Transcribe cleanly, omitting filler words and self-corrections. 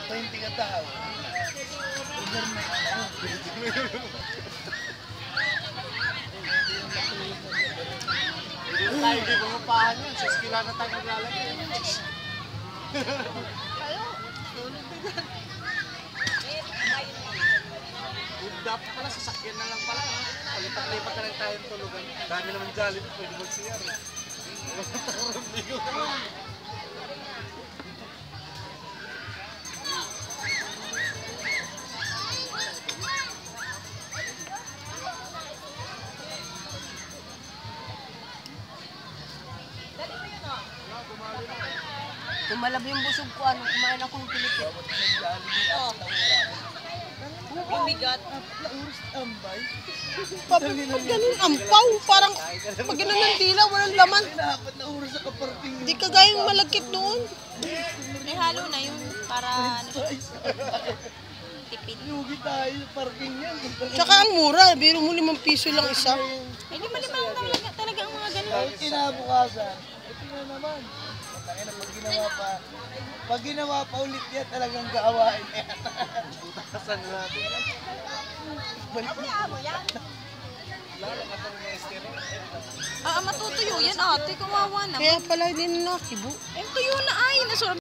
20 ka tao. Hindi tayo di bumapahan yun. 6 kila na tayo naglalagay. Kayo, tulog din yan. Dapat pala, sasakyan na lang pala. Palipat-lipat na lang tayong tulugan. Dami naman Jollibee, pwede mag-CR. Takaramigo naman. Tumalab yung busog ko, ano, kumain akong Pilipino. Oo. Bumigat. Pag ganun, ampaw, parang pag ganun ng dila, walang laman. Dapat na oras sa kaparting. Hindi ka gayong malagkit doon. May halo na yun para ano, tipid. Lugi tayo sa parking yan. Tsaka ang mura, biro mo 5 piso lang isa. Ay, lima-lima lang talaga ang mga ganun. Kahit kinabukasan, ito na naman. Tangina, pag ginawa pa ulit yan, talagang gaawain yan. Butasan natin. Kaya mo yan. Lalo ka pang maestero. Matutuyo yan ate, kawawa naman. Kaya pala hindi na nakibo. Tuyo na ay, nasorb.